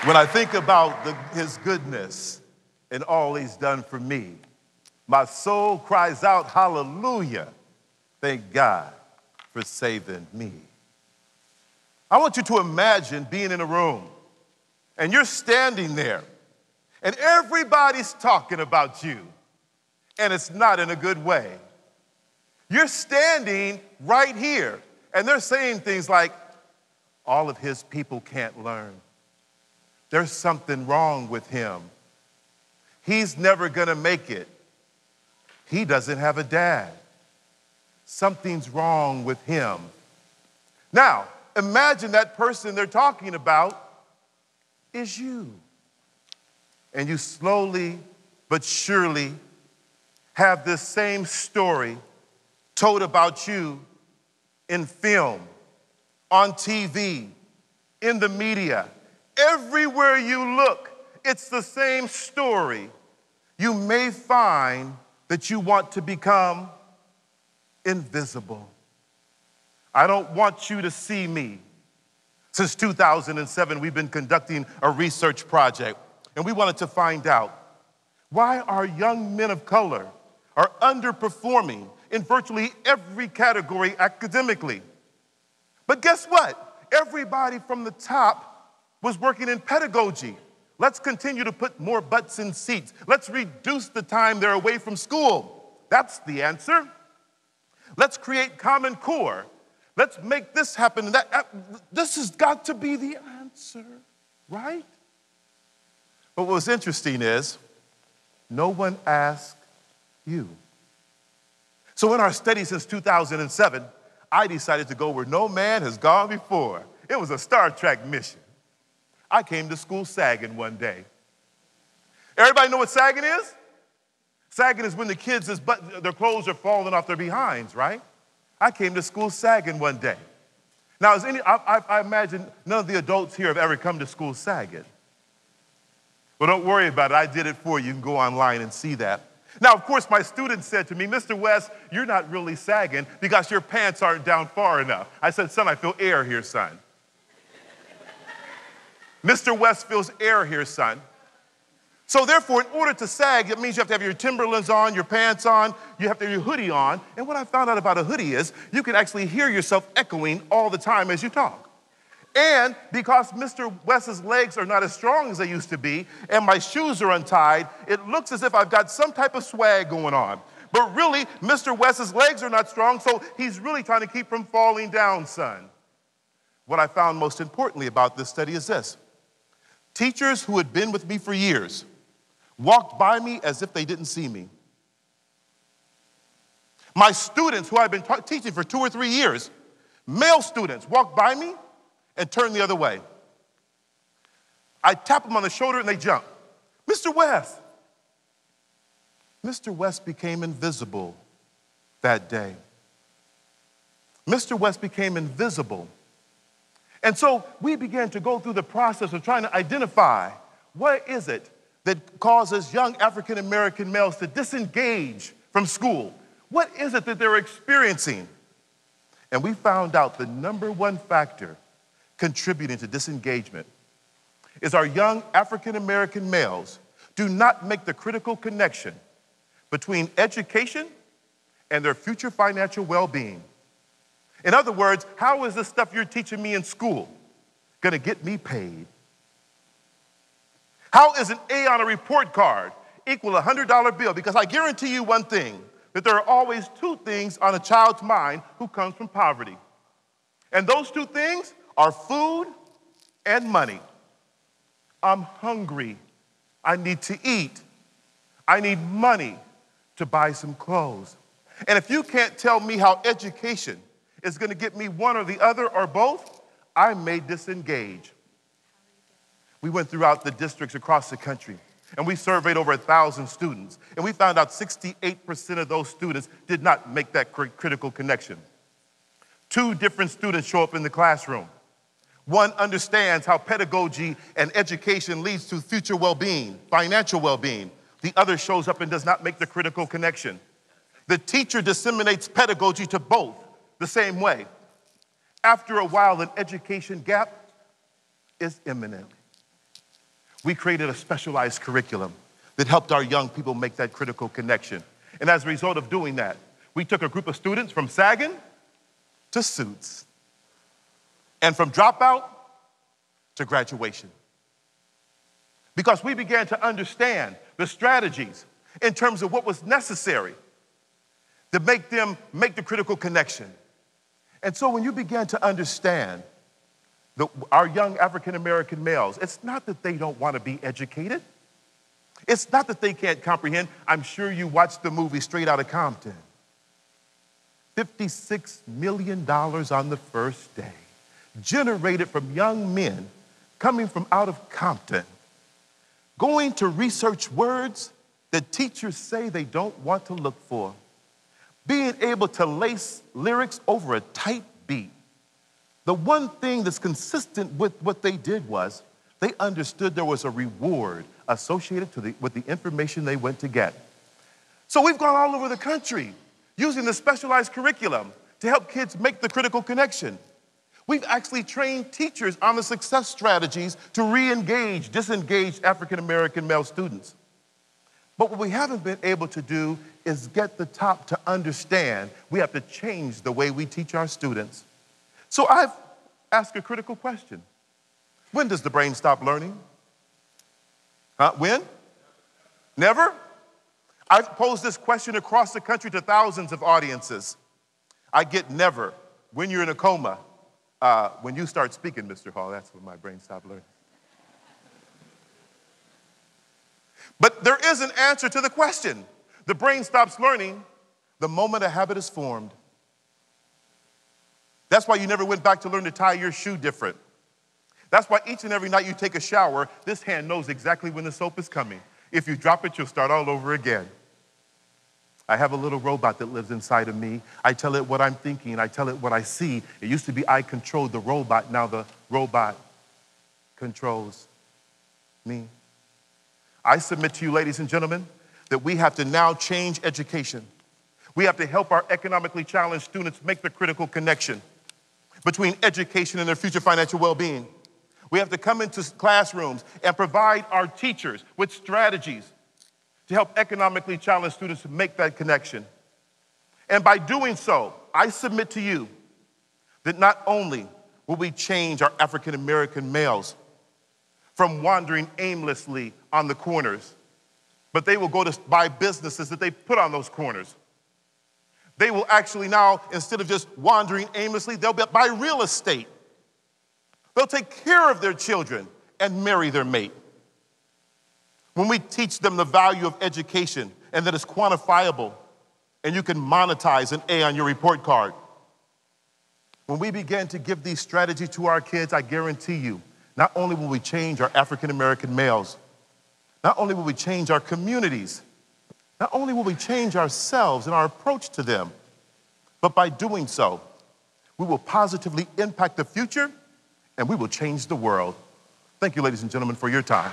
When I think about his goodness and all he's done for me, my soul cries out, hallelujah. Thank God for saving me. I want you to imagine being in a room and you're standing there and everybody's talking about you and it's not in a good way. You're standing right here and they're saying things like, all of his people can't learn. There's something wrong with him. He's never gonna make it. He doesn't have a dad. Something's wrong with him. Now, imagine that person they're talking about is you. And you slowly but surely have this same story told about you in film, on TV, in the media. Everywhere you look, it's the same story. You may find that you want to become invisible. I don't want you to see me. Since 2007, we've been conducting a research project, and we wanted to find out why our young men of color are underperforming in virtually every category academically. But guess what? Everybody from the top was working in pedagogy. Let's continue to put more butts in seats. Let's reduce the time they're away from school. That's the answer. Let's create Common Core. Let's make this happen. This has got to be the answer, right? But what's interesting is no one asked you. So in our study since 2007, I decided to go where no man has gone before. It was a Star Trek mission. I came to school sagging one day. Everybody know what sagging is? Sagging is when the kids, their clothes are falling off their behinds, right? I came to school sagging one day. Now, I imagine none of the adults here have ever come to school sagging. Well, don't worry about it. I did it for you. You can go online and see that. Now, of course, my students said to me, Mr. Wes, you're not really sagging because your pants aren't down far enough. I said, son, I feel air here, son. Mr. West feels air here, son. So therefore, in order to sag, it means you have to have your Timberlands on, your pants on, you have to have your hoodie on. And what I found out about a hoodie is you can actually hear yourself echoing all the time as you talk. And because Mr. West's legs are not as strong as they used to be, and my shoes are untied, it looks as if I've got some type of swag going on. But really, Mr. West's legs are not strong, so he's really trying to keep from falling down, son. What I found most importantly about this study is this. Teachers who had been with me for years walked by me as if they didn't see me. My students who I've been teaching for 2 or 3 years, male students, walked by me and turned the other way. I tap them on the shoulder and they jump. Mr. West. Mr. West became invisible that day. Mr. West became invisible. And so we began to go through the process of trying to identify what is it that causes young African-American males to disengage from school. What is it that they're experiencing? And we found out the number one factor contributing to disengagement is our young African-American males do not make the critical connection between education and their future financial well-being. In other words, how is the stuff you're teaching me in school gonna get me paid? How is an A on a report card equal a $100 bill? Because I guarantee you one thing, that there are always 2 things on a child's mind who comes from poverty. And those 2 things are food and money. I'm hungry. I need to eat. I need money to buy some clothes. And if you can't tell me how education is going to get me one or the other or both, I may disengage. We went throughout the districts across the country and we surveyed over 1,000 students, and we found out 68% of those students did not make that critical connection. 2 different students show up in the classroom. One understands how pedagogy and education leads to future well-being, financial well-being. The other shows up and does not make the critical connection. The teacher disseminates pedagogy to both, the same way. After a while, an education gap is imminent. We created a specialized curriculum that helped our young people make that critical connection. And as a result of doing that, we took a group of students from sagging to suits, and from dropout to graduation. Because we began to understand the strategies in terms of what was necessary to make them make the critical connection. And so when you began to understand our young African-American males, it's not that they don't want to be educated. It's not that they can't comprehend. I'm sure you watched the movie Straight Outta Compton. $56 million on the first day, generated from young men coming from out of Compton, going to research words that teachers say they don't want to look for, being able to lace lyrics over a tight beat. The one thing that's consistent with what they did was they understood there was a reward associated with the information they went to get. So we've gone all over the country using the specialized curriculum to help kids make the critical connection. We've actually trained teachers on the success strategies to re-engage disengaged African-American male students. But what we haven't been able to do is get the top to understand we have to change the way we teach our students. So I've asked a critical question. When does the brain stop learning? When? Never? I've posed this question across the country to thousands of audiences. I get never. When you're in a coma, when you start speaking, Mr. Hall, that's when my brain stopped learning. But there is an answer to the question. The brain stops learning the moment a habit is formed. That's why you never went back to learn to tie your shoe different. That's why each and every night you take a shower, this hand knows exactly when the soap is coming. If you drop it, you'll start all over again. I have a little robot that lives inside of me. I tell it what I'm thinking. I tell it what I see. It used to be I controlled the robot. Now the robot controls me. I submit to you, ladies and gentlemen, that we have to now change education. We have to help our economically challenged students make the critical connection between education and their future financial well-being. We have to come into classrooms and provide our teachers with strategies to help economically challenged students make that connection. And by doing so, I submit to you that not only will we change our African-American males from wandering aimlessly on the corners, but they will go to buy businesses that they put on those corners. They will actually now, instead of just wandering aimlessly, they'll buy real estate. They'll take care of their children and marry their mate. When we teach them the value of education and that it's quantifiable and you can monetize an A on your report card, when we begin to give these strategies to our kids, I guarantee you, not only will we change our African-American males, not only will we change our communities, not only will we change ourselves and our approach to them, but by doing so, we will positively impact the future and we will change the world. Thank you, ladies and gentlemen, for your time.